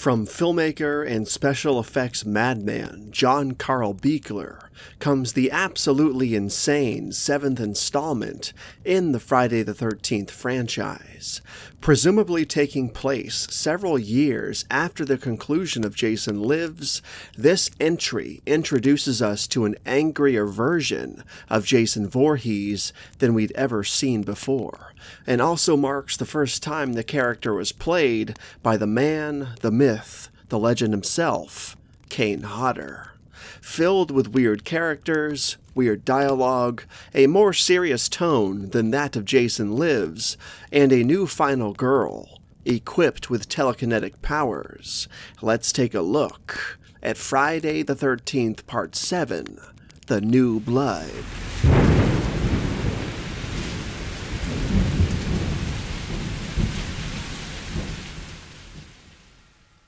From filmmaker and special effects madman John Carl Buechler comes the absolutely insane 7th installment in the Friday the 13th franchise, presumably taking place several years after the conclusion of Jason Lives. This entry introduces us to an angrier version of Jason Voorhees than we'd ever seen before, and also marks the first time the character was played by the man, the myth, the legend himself, Kane Hodder. Filled with weird characters, weird dialogue, a more serious tone than that of Jason Lives, and a new final girl, equipped with telekinetic powers, let's take a look at Friday the 13th Part 7, The New Blood.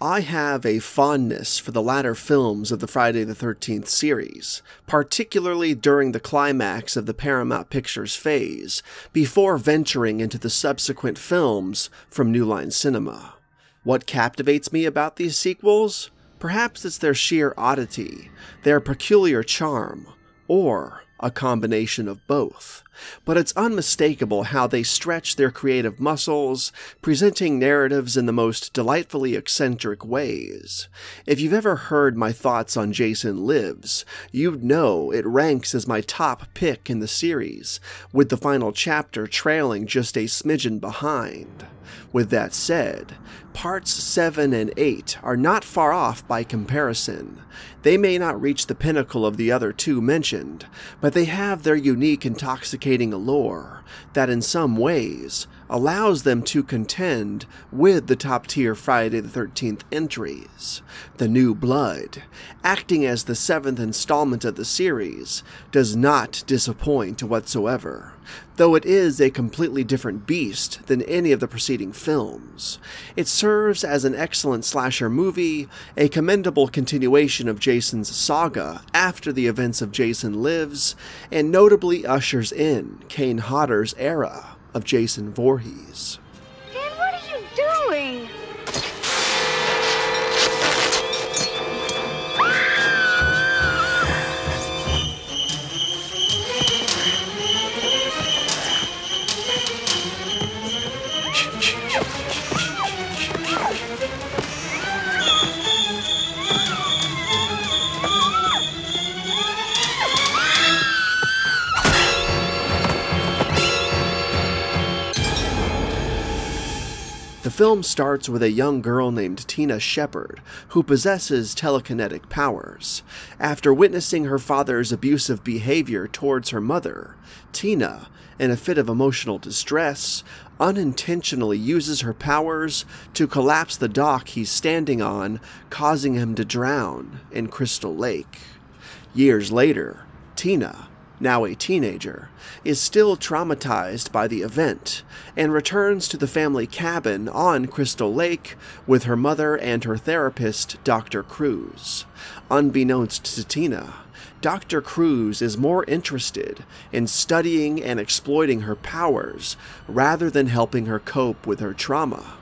I have a fondness for the latter films of the Friday the 13th series, particularly during the climax of the Paramount Pictures phase, before venturing into the subsequent films from New Line Cinema. What captivates me about these sequels? Perhaps it's their sheer oddity, their peculiar charm, or a combination of both. But it's unmistakable how they stretch their creative muscles, presenting narratives in the most delightfully eccentric ways. If you've ever heard my thoughts on Jason Lives, you'd know it ranks as my top pick in the series, with the final chapter trailing just a smidgen behind. With that said, parts 7 and 8 are not far off by comparison. They may not reach the pinnacle of the other two mentioned, but they have their unique intoxicating allure that in some ways allows them to contend with the top-tier Friday the 13th entries. The New Blood, acting as the 7th installment of the series, does not disappoint whatsoever, though it is a completely different beast than any of the preceding films. It serves as an excellent slasher movie, a commendable continuation of Jason's saga after the events of Jason Lives, and notably ushers in Kane Hodder's era of Jason Voorhees. Dan, what are you doing? The film starts with a young girl named Tina Shepard, who possesses telekinetic powers. After witnessing her father's abusive behavior towards her mother, Tina, in a fit of emotional distress, unintentionally uses her powers to collapse the dock he's standing on, causing him to drown in Crystal Lake. Years later, Tina, now a teenager, is still traumatized by the event, and returns to the family cabin on Crystal Lake with her mother and her therapist, Dr. Cruz. Unbeknownst to Tina, Dr. Cruz is more interested in studying and exploiting her powers rather than helping her cope with her trauma.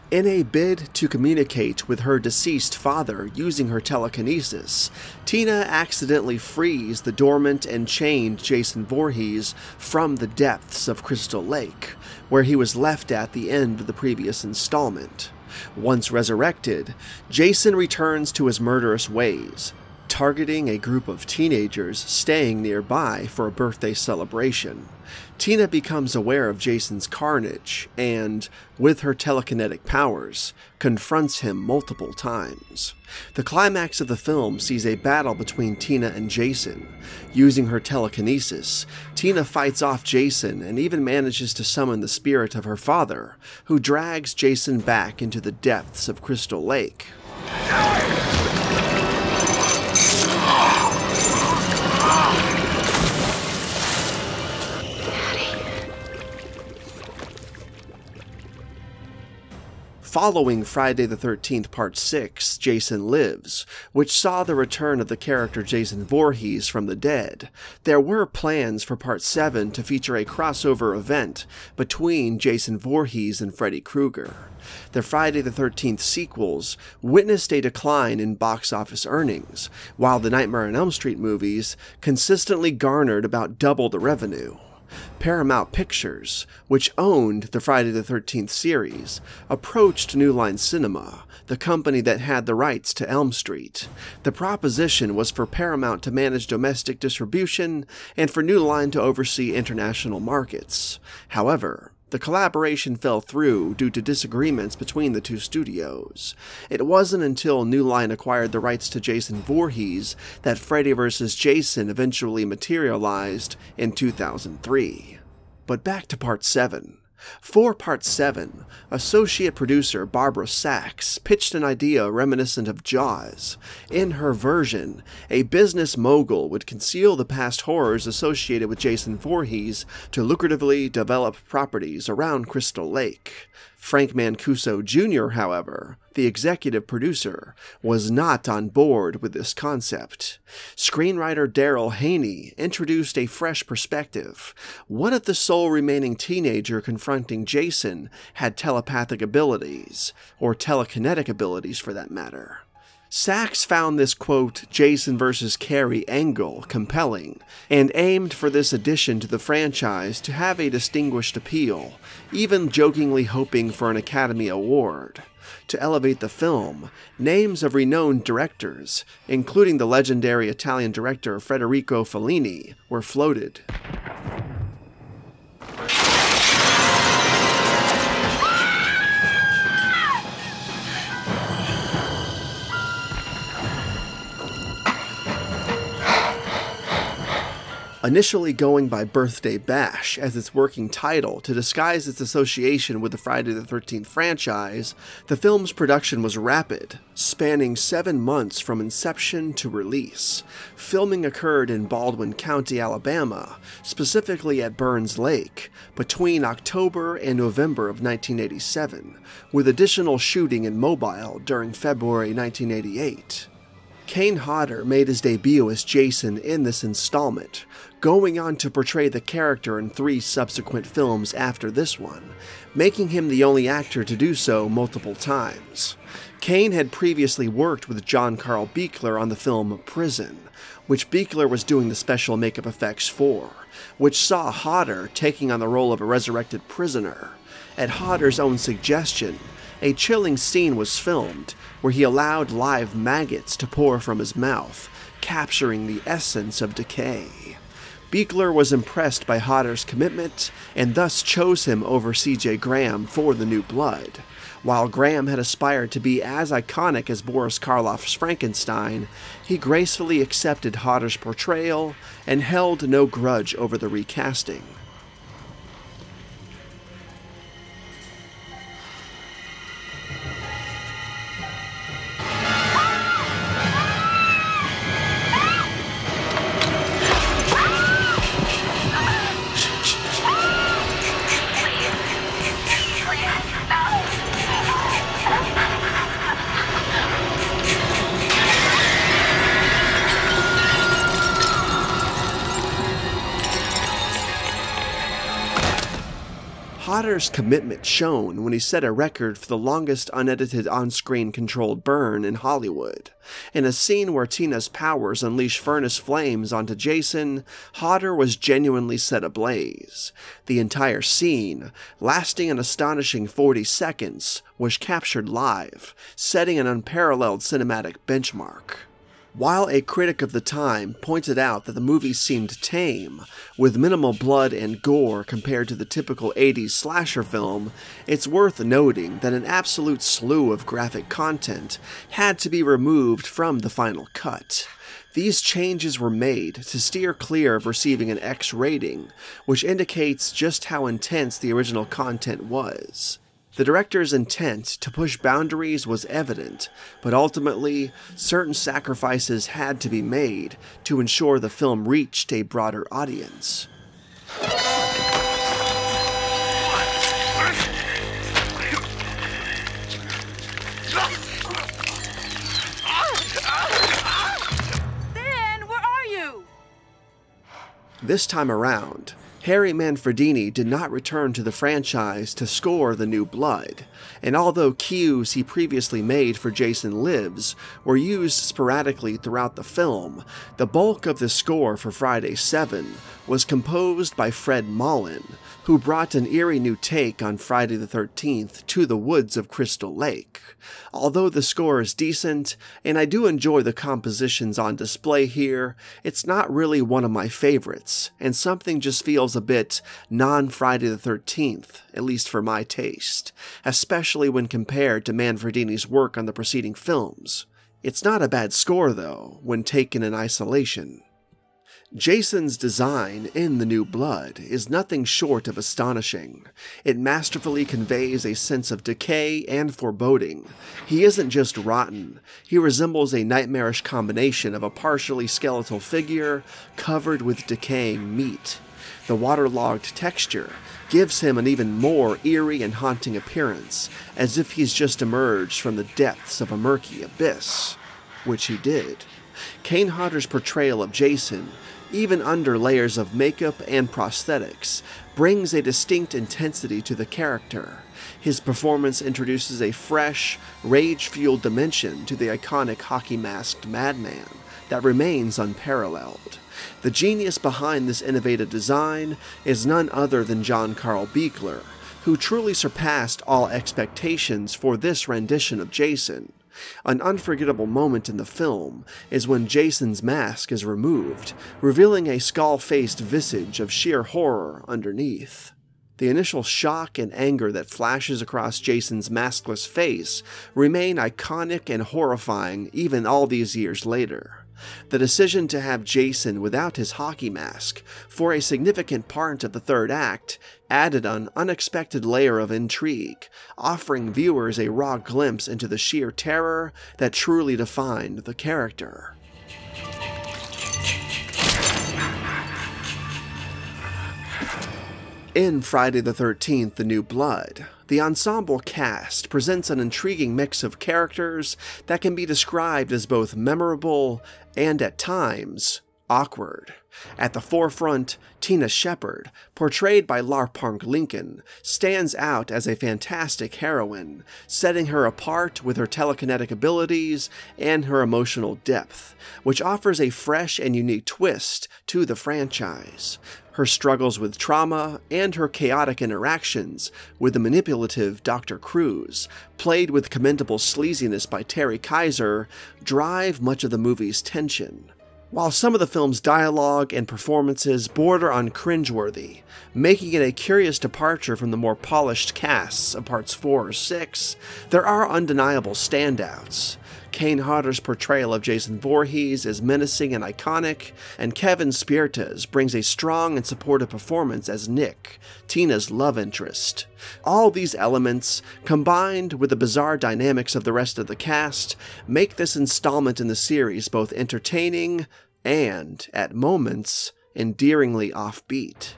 In a bid to communicate with her deceased father using her telekinesis, Tina accidentally frees the dormant and chained Jason Voorhees from the depths of Crystal Lake, where he was left at the end of the previous installment. Once resurrected, Jason returns to his murderous ways, targeting a group of teenagers staying nearby for a birthday celebration. Tina becomes aware of Jason's carnage and, with her telekinetic powers, confronts him multiple times. The climax of the film sees a battle between Tina and Jason. Using her telekinesis, Tina fights off Jason and even manages to summon the spirit of her father, who drags Jason back into the depths of Crystal Lake. following Friday the 13th Part 6, Jason Lives, which saw the return of the character Jason Voorhees from the dead. There were plans for Part 7 to feature a crossover event between Jason Voorhees and Freddy Krueger. The Friday the 13th sequels witnessed a decline in box office earnings, while the Nightmare on Elm Street movies consistently garnered about double the revenue. Paramount Pictures, which owned the Friday the 13th series, approached New Line Cinema, the company that had the rights to Elm Street. The proposition was for Paramount to manage domestic distribution and for New Line to oversee international markets. However, the collaboration fell through due to disagreements between the two studios. It wasn't until New Line acquired the rights to Jason Voorhees that Freddy vs. Jason eventually materialized in 2003. But back to Part 7. For Part 7, associate producer Barbara Sachs pitched an idea reminiscent of Jaws. In her version, a business mogul would conceal the past horrors associated with Jason Voorhees to lucratively develop properties around Crystal Lake. Frank Mancuso Jr., however, the executive producer, was not on board with this concept. Screenwriter Daryl Haney introduced a fresh perspective. What if the sole remaining teenager confronting Jason had telepathic abilities, or telekinetic abilities for that matter? Sachs found this, quote, Jason vs. Carrie angle compelling, and aimed for this addition to the franchise to have a distinguished appeal, even jokingly hoping for an Academy Award. To elevate the film, names of renowned directors, including the legendary Italian director Federico Fellini, were floated. Initially going by Birthday Bash as its working title to disguise its association with the Friday the 13th franchise, the film's production was rapid, spanning 7 months from inception to release. Filming occurred in Baldwin County, Alabama, specifically at Burns Lake, between October and November of 1987, with additional shooting in Mobile during February 1988. Kane Hodder made his debut as Jason in this installment, going on to portray the character in 3 subsequent films after this one, making him the only actor to do so multiple times. Kane had previously worked with John Carl Buechler on the film Prison, which Buechler was doing the special makeup effects for, which saw Hodder taking on the role of a resurrected prisoner. At Hodder's own suggestion, a chilling scene was filmed where he allowed live maggots to pour from his mouth, capturing the essence of decay. Buechler was impressed by Hodder's commitment and thus chose him over C.J. Graham for The New Blood. While Graham had aspired to be as iconic as Boris Karloff's Frankenstein, he gracefully accepted Hodder's portrayal and held no grudge over the recasting. Hodder's commitment shone when he set a record for the longest unedited on-screen controlled burn in Hollywood. In a scene where Tina's powers unleash furnace flames onto Jason, Hodder was genuinely set ablaze. The entire scene, lasting an astonishing 40 seconds, was captured live, setting an unparalleled cinematic benchmark. While a critic of the time pointed out that the movie seemed tame, with minimal blood and gore compared to the typical 80s slasher film, it's worth noting that an absolute slew of graphic content had to be removed from the final cut. These changes were made to steer clear of receiving an X rating, which indicates just how intense the original content was. The director's intent to push boundaries was evident, but ultimately, certain sacrifices had to be made to ensure the film reached a broader audience. Ben, where are you? This time around, Harry Manfredini did not return to the franchise to score The New Blood, and although cues he previously made for Jason Lives were used sporadically throughout the film, the bulk of the score for Friday VII was composed by Fred Mullen, who brought an eerie new take on Friday the 13th to the woods of Crystal Lake. Although the score is decent, and I do enjoy the compositions on display here, it's not really one of my favorites, and something just feels a bit non-Friday the 13th, at least for my taste, especially when compared to Manfredini's work on the preceding films. It's not a bad score though, when taken in isolation. Jason's design in The New Blood is nothing short of astonishing. It masterfully conveys a sense of decay and foreboding. He isn't just rotten, he resembles a nightmarish combination of a partially skeletal figure covered with decaying meat. The waterlogged texture gives him an even more eerie and haunting appearance, as if he's just emerged from the depths of a murky abyss. Which he did. Kane Hodder's portrayal of Jason, even under layers of makeup and prosthetics, brings a distinct intensity to the character. His performance introduces a fresh, rage-fueled dimension to the iconic hockey-masked madman that remains unparalleled. The genius behind this innovative design is none other than John Carl Buechler, who truly surpassed all expectations for this rendition of Jason. An unforgettable moment in the film is when Jason's mask is removed, revealing a skull-faced visage of sheer horror underneath. The initial shock and anger that flashes across Jason's maskless face remain iconic and horrifying even all these years later. The decision to have Jason without his hockey mask for a significant part of the third act added an unexpected layer of intrigue, offering viewers a raw glimpse into the sheer terror that truly defined the character. In Friday the 13th, The New Blood, the ensemble cast presents an intriguing mix of characters that can be described as both memorable and, at times, awkward. At the forefront, Tina Shepard, portrayed by Larpunk Lincoln, stands out as a fantastic heroine, setting her apart with her telekinetic abilities and her emotional depth, which offers a fresh and unique twist to the franchise. Her struggles with trauma and her chaotic interactions with the manipulative Dr. Cruz, played with commendable sleaziness by Terry Kaiser, drive much of the movie's tension. While some of the film's dialogue and performances border on cringeworthy, making it a curious departure from the more polished casts of parts 4 or 6, there are undeniable standouts. Kane Hodder's portrayal of Jason Voorhees is menacing and iconic, and Kevin Spiertes brings a strong and supportive performance as Nick, Tina's love interest. All these elements, combined with the bizarre dynamics of the rest of the cast, make this installment in the series both entertaining and, at moments, endearingly offbeat.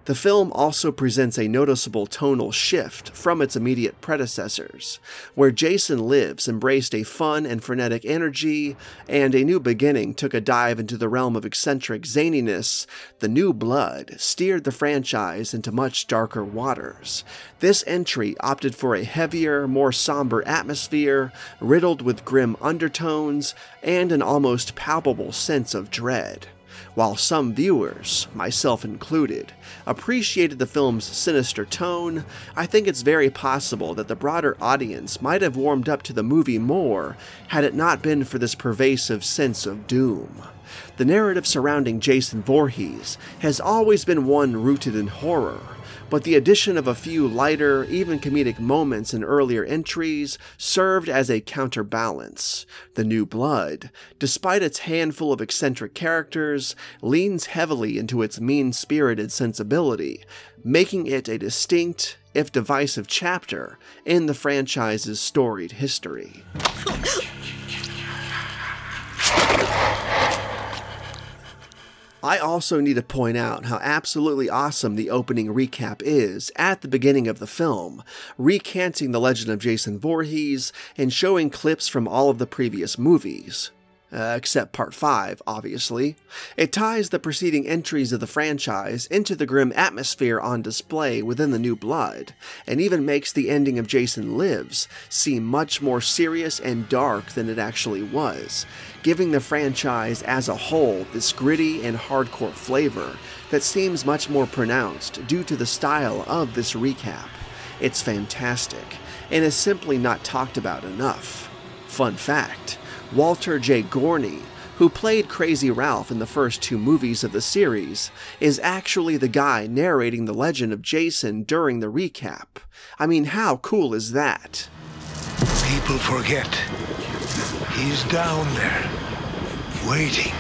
The film also presents a noticeable tonal shift from its immediate predecessors, where Jason Lives embraced a fun and frenetic energy, and A New Beginning took a dive into the realm of eccentric zaniness. The New Blood steered the franchise into much darker waters. This entry opted for a heavier, more somber atmosphere, riddled with grim undertones, and an almost palpable sense of dread. While some viewers, myself included, appreciated the film's sinister tone, I think it's very possible that the broader audience might have warmed up to the movie more had it not been for this pervasive sense of doom. The narrative surrounding Jason Voorhees has always been one rooted in horror, but the addition of a few lighter, even comedic moments in earlier entries served as a counterbalance. The New Blood, despite its handful of eccentric characters, leans heavily into its mean-spirited sensibility, making it a distinct, if divisive, chapter in the franchise's storied history. I also need to point out how absolutely awesome the opening recap is at the beginning of the film, recanting the legend of Jason Voorhees and showing clips from all of the previous movies. Except Part 5, obviously. It ties the preceding entries of the franchise into the grim atmosphere on display within The New Blood, and even makes the ending of Jason Lives seem much more serious and dark than it actually was, giving the franchise as a whole this gritty and hardcore flavor that seems much more pronounced due to the style of this recap. It's fantastic, and is simply not talked about enough. Fun fact: Walter J. Gorney, who played Crazy Ralph in the first 2 movies of the series, is actually the guy narrating the legend of Jason during the recap. I mean, how cool is that? People forget. He's down there, waiting.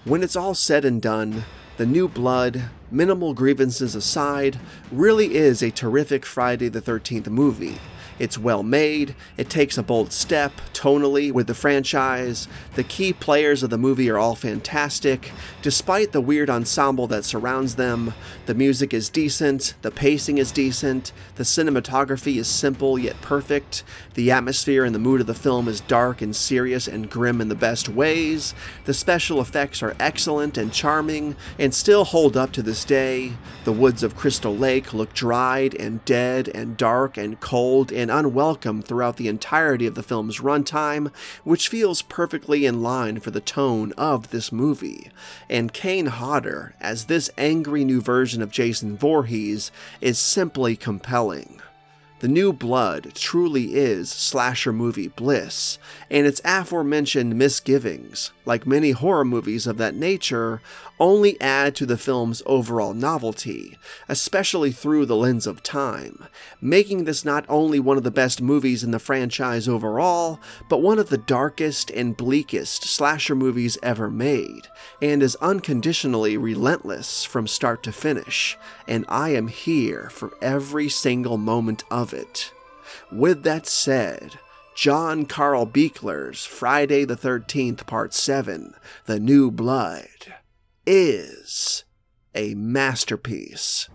When it's all said and done, The New Blood, minimal grievances aside, really is a terrific Friday the 13th movie. It's well made, it takes a bold step, tonally, with the franchise, the key players of the movie are all fantastic, despite the weird ensemble that surrounds them, the music is decent, the pacing is decent, the cinematography is simple yet perfect, the atmosphere and the mood of the film is dark and serious and grim in the best ways, the special effects are excellent and charming, and still hold up to this day, the woods of Crystal Lake look dried and dead and dark and cold and unwelcome throughout the entirety of the film's runtime, which feels perfectly in line for the tone of this movie. And Kane Hodder, as this angry new version of Jason Voorhees, is simply compelling. The New Blood truly is slasher movie bliss, and its aforementioned misgivings, like many horror movies of that nature, only add to the film's overall novelty, especially through the lens of time, making this not only one of the best movies in the franchise overall, but one of the darkest and bleakest slasher movies ever made, and is unconditionally relentless from start to finish, and I am here for every single moment of it. With that said, John Carl Buechler's Friday the 13th Part 7, The New Blood, is a masterpiece.